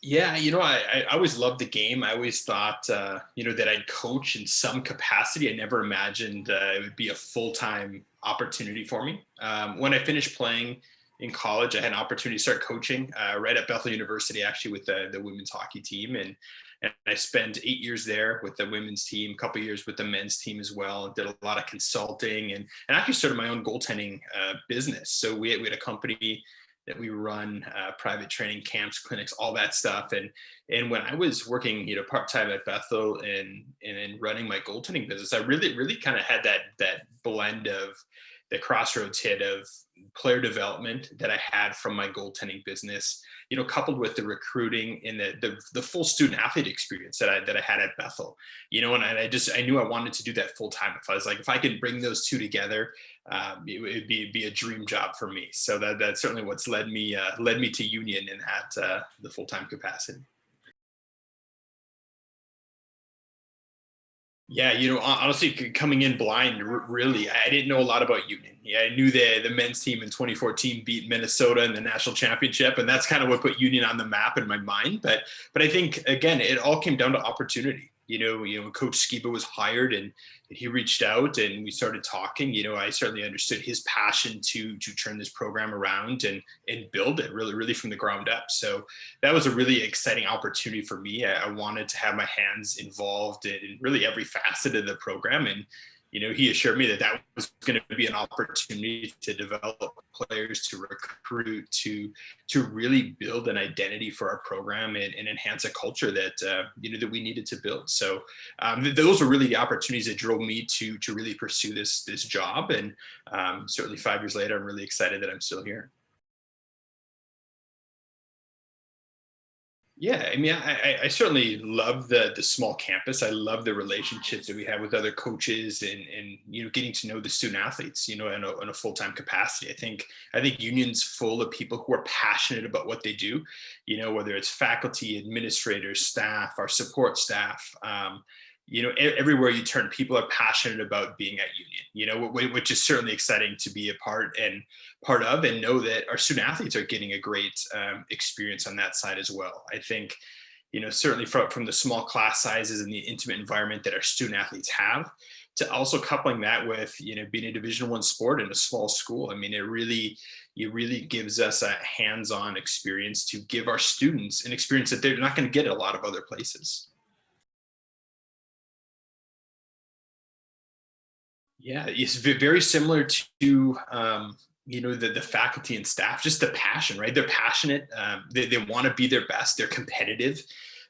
Yeah, I always loved the game. I always thought, that I'd coach in some capacity. I never imagined it would be a full-time opportunity for me. When I finished playing in college, I had an opportunity to start coaching right at Bethel University, actually, with the women's hockey team, and I spent 8 years there with the women's team, a couple of years with the men's team as well, and did a lot of consulting and actually started my own goaltending business. So we had a company that we run private training camps, clinics, all that stuff. And when I was working, part time at Bethel and running my goaltending business, I really kind of had that blend of the crossroads hit of player development that I had from my goaltending business, coupled with the recruiting and the full student athlete experience that I had at Bethel, and I knew I wanted to do that full time. If I was like, if I could bring those two together, it'd be a dream job for me. So that's certainly what's led me to Union in that the full time capacity. Yeah, honestly, coming in blind, really, I didn't know a lot about Union. Yeah, I knew the men's team in 2014 beat Minnesota in the national championship, and that's kind of what put Union on the map in my mind. But I think again, it all came down to opportunity. Coach Sciba was hired, and he reached out, and we started talking. I certainly understood his passion to turn this program around and build it really from the ground up. So that was a really exciting opportunity for me. I wanted to have my hands involved in really every facet of the program. And, he assured me that that was going to be an opportunity to develop players, to recruit, to really build an identity for our program and enhance a culture that we needed to build. So those were really the opportunities that drove me to really pursue this job. And certainly 5 years later, I'm really excited that I'm still here. Yeah, I mean, I certainly love the small campus. I love the relationships that we have with other coaches and getting to know the student athletes, in a full time capacity. I think Union's full of people who are passionate about what they do, whether it's faculty, administrators, staff, our support staff. Everywhere you turn, people are passionate about being at Union. Which is certainly exciting to be a part of, and know that our student athletes are getting a great experience on that side as well. I think, certainly from the small class sizes and the intimate environment that our student athletes have, to also coupling that with, being a Division I sport in a small school. I mean, it really gives us a hands-on experience to give our students an experience that they're not going to get at a lot of other places. Yeah, it's very similar to the faculty and staff, just the passion, right? They're passionate. They want to be their best. They're competitive.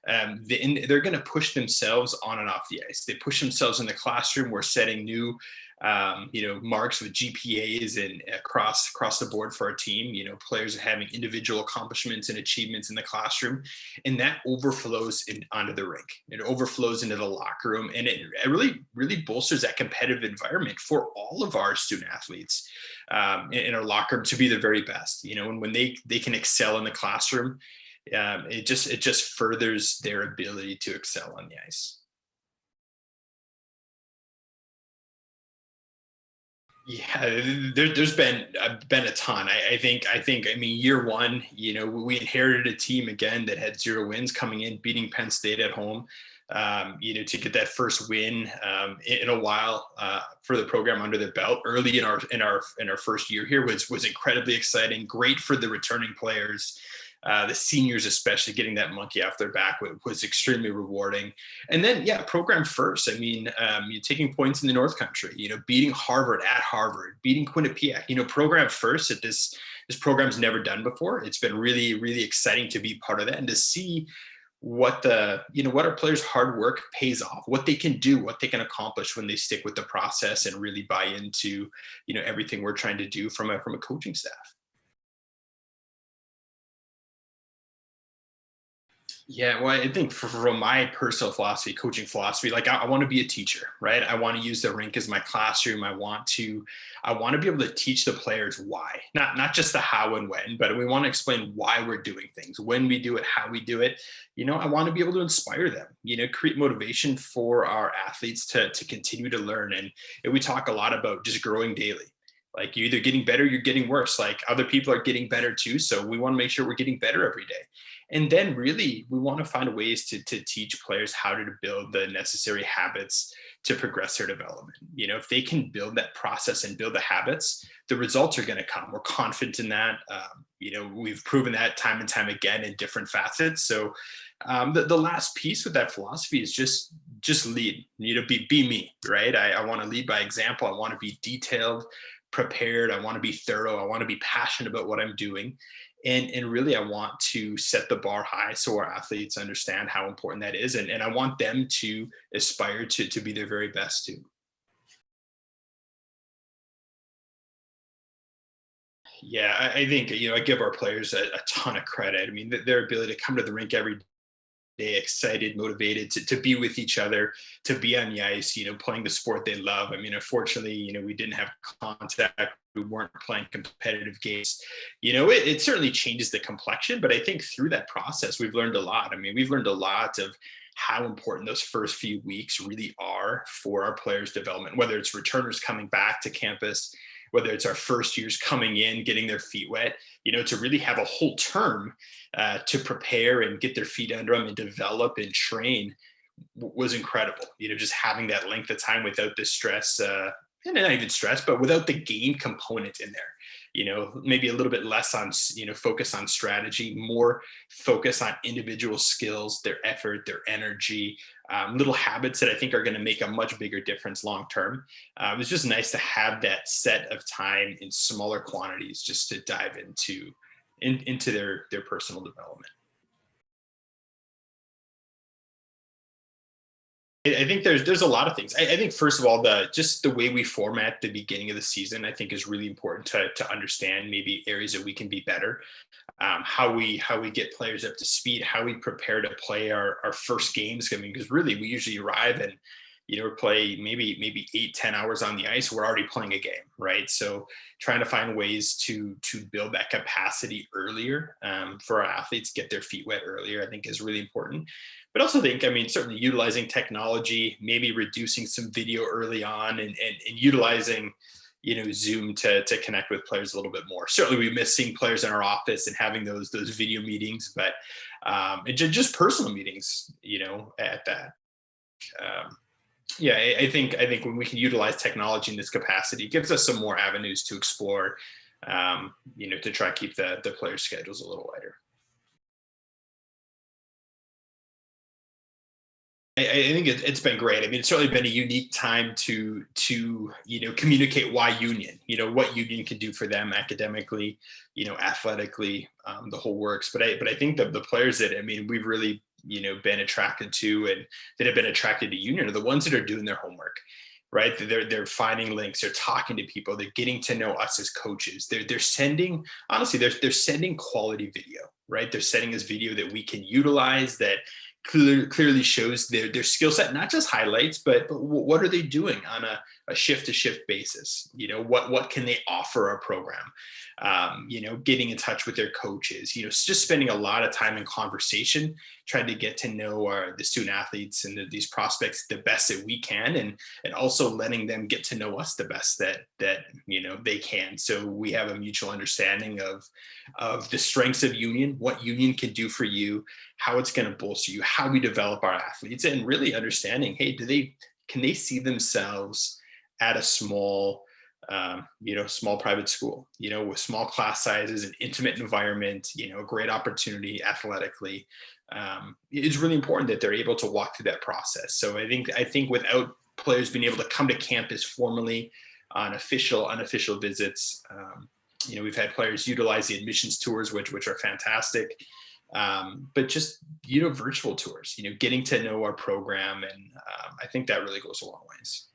And they're going to push themselves on and off the ice. They push themselves in the classroom. We're setting new, marks with GPAs and across the board for our team. Players are having individual accomplishments and achievements in the classroom, and that overflows onto the rink. It overflows into the locker room, and it really bolsters that competitive environment for all of our student athletes in our locker room to be the very best. And when they can excel in the classroom, it just furthers their ability to excel on the ice. Yeah, there's been a ton. I mean, year one, we inherited a team again that had 0 wins coming in, beating Penn State at home. To get that first win in a while for the program under the belt early in our first year here was incredibly exciting. Great for the returning players. The seniors, especially getting that monkey off their back, was extremely rewarding. And then, yeah, program first. I mean, you taking points in the North Country, beating Harvard at Harvard, beating Quinnipiac, program first that this program's never done before. It's been really, really exciting to be part of that and to see what our players' hard work pays off, what they can do, what they can accomplish when they stick with the process and really buy into, everything we're trying to do from a coaching staff. Yeah, well, I think from my personal philosophy, coaching philosophy, like I want to be a teacher, right? I want to use the rink as my classroom. I want to be able to teach the players why, not just the how and when, but we want to explain why we're doing things, when we do it, how we do it. I want to be able to inspire them, create motivation for our athletes to continue to learn. And we talk a lot about just growing daily. Like you're either getting better, you're getting worse. Like other people are getting better too. So we want to make sure we're getting better every day. And then really we want to find ways to teach players how to build the necessary habits to progress their development. If they can build that process and build the habits, the results are going to come. We're confident in that. We've proven that time and time again in different facets. So the last piece with that philosophy is just lead. Be me, right? I want to lead by example. I want to be detailed, prepared. I want to be thorough. I want to be passionate about what I'm doing. And really, I want to set the bar high so our athletes understand how important that is. And I want them to aspire to be their very best too. Yeah, I think, I give our players a ton of credit. I mean, their ability to come to the rink every day excited, motivated to be with each other, to be on the ice, playing the sport they love. I mean, unfortunately, we didn't have contact. We weren't playing competitive games. It certainly changes the complexion, but I think through that process, we've learned a lot. I mean, we've learned a lot of how important those first few weeks really are for our players' development, whether it's returners coming back to campus, whether it's our first years coming in, getting their feet wet, to really have a whole term to prepare and get their feet under them and develop and train was incredible. Just having that length of time without the stress, and not even stress, but without the game component in there. Maybe a little bit less on, focus on strategy, more focus on individual skills, their effort, their energy, little habits that I think are going to make a much bigger difference long term. It was just nice to have that set of time in smaller quantities just to dive into their personal development. I think there's a lot of things. I think first of all, the way we format the beginning of the season, I think is really important to understand maybe areas that we can be better. How we get players up to speed, how we prepare to play our first games. I mean, because really we usually arrive and we play maybe 8-10 hours on the ice. We're already playing a game, right? So trying to find ways to build that capacity earlier for our athletes, get their feet wet earlier, I think is really important. But also think, I mean, certainly utilizing technology, maybe reducing some video early on and utilizing Zoom to connect with players a little bit more. Certainly we miss seeing players in our office and having those video meetings, but and just personal meetings, at that. Um, yeah, I think when we can utilize technology in this capacity, it gives us some more avenues to explore, to try to keep the players' schedules a little lighter. I think it's been great. I mean, it's certainly been a unique time to communicate why union. What union can do for them academically, athletically, the whole works. But I think that the players that, I mean, we've really been attracted to and that have been attracted to union are the ones that are doing their homework, right? They're finding links, they're talking to people, they're getting to know us as coaches. They're sending, honestly, they're sending quality video, right? They're sending us video that we can utilize, that clearly shows their skill set, not just highlights, but what are they doing on a shift to shift basis? What can they offer our program? Getting in touch with their coaches, just spending a lot of time in conversation, trying to get to know the student athletes and these prospects the best that we can, and also letting them get to know us the best that they can. So we have a mutual understanding of the strengths of union, what union can do for you, how it's going to bolster you, how we develop our athletes, and really understanding, hey, can they see themselves at a small private school, with small class sizes, an intimate environment, a great opportunity athletically. It's really important that they're able to walk through that process. So I think without players being able to come to campus formally on official, unofficial visits, we've had players utilize the admissions tours, which are fantastic. But just, virtual tours, getting to know our program. And I think that really goes a long ways.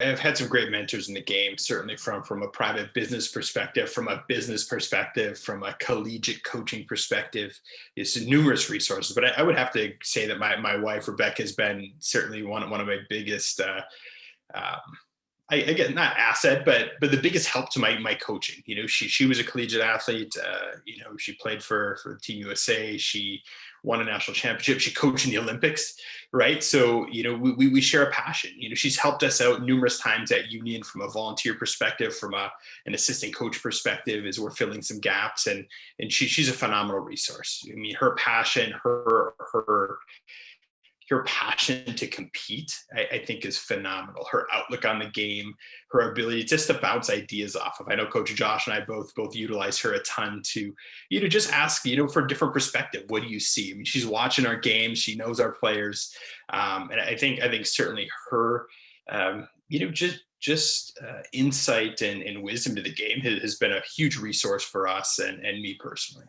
I've had some great mentors in the game, certainly from a private business perspective, from a business perspective, from a collegiate coaching perspective. It's numerous resources, but I would have to say that my wife Rebecca has been certainly one of my biggest. Um, again, not asset, but the biggest help to my coaching. She was a collegiate athlete. She played for Team USA. She won a national championship. She coached in the Olympics, right? So, we share a passion. She's helped us out numerous times at Union from a volunteer perspective, from an assistant coach perspective, as we're filling some gaps. And she's a phenomenal resource. I mean, her passion, her passion to compete, I think is phenomenal. Her outlook on the game, her ability just to bounce ideas off of. I know Coach Josh and I both utilize her a ton to, just ask, for a different perspective. What do you see? I mean, she's watching our games. She knows our players. And I think certainly her, just insight and wisdom to the game has been a huge resource for us and me personally.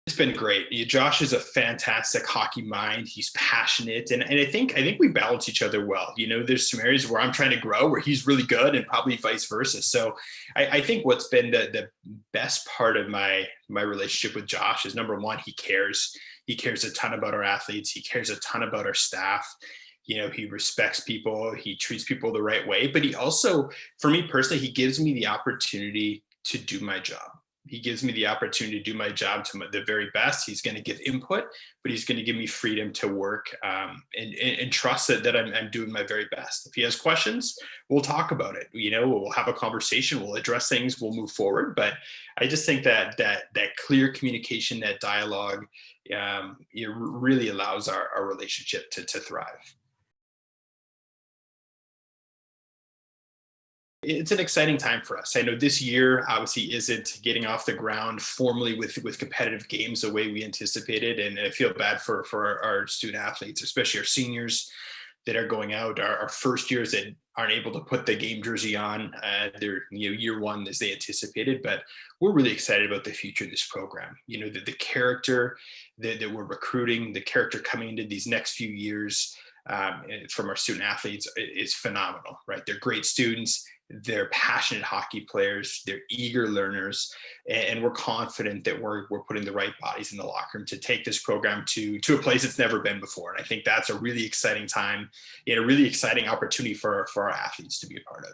It's been great. Josh is a fantastic hockey mind. He's passionate, and I think we balance each other well. There's some areas where I'm trying to grow, where he's really good, and probably vice versa. So I think what's been the best part of my relationship with Josh is, number one, he cares. He cares a ton about our athletes. He cares a ton about our staff. He respects people. He treats people the right way. But he also, for me personally, he gives me the opportunity to do my job. He gives me the opportunity to do my job to the very best. He's going to give input, but he's going to give me freedom to work, and trust that I'm doing my very best. If he has questions, we'll talk about it. We'll have a conversation. We'll address things. We'll move forward. But I just think that clear communication, that dialogue, it really allows our relationship to thrive. It's an exciting time for us. I know this year obviously isn't getting off the ground formally with competitive games the way we anticipated, and I feel bad for our student athletes, especially our seniors that are going out, our first years that aren't able to put the game jersey on their year one as they anticipated. But we're really excited about the future of this program. The character that we're recruiting, the character coming into these next few years from our student athletes is phenomenal, right? They're great students. They're passionate hockey players. They're eager learners, and we're confident that we're putting the right bodies in the locker room to take this program to a place it's never been before. And I think that's a really exciting time and a really exciting opportunity for our athletes to be a part of.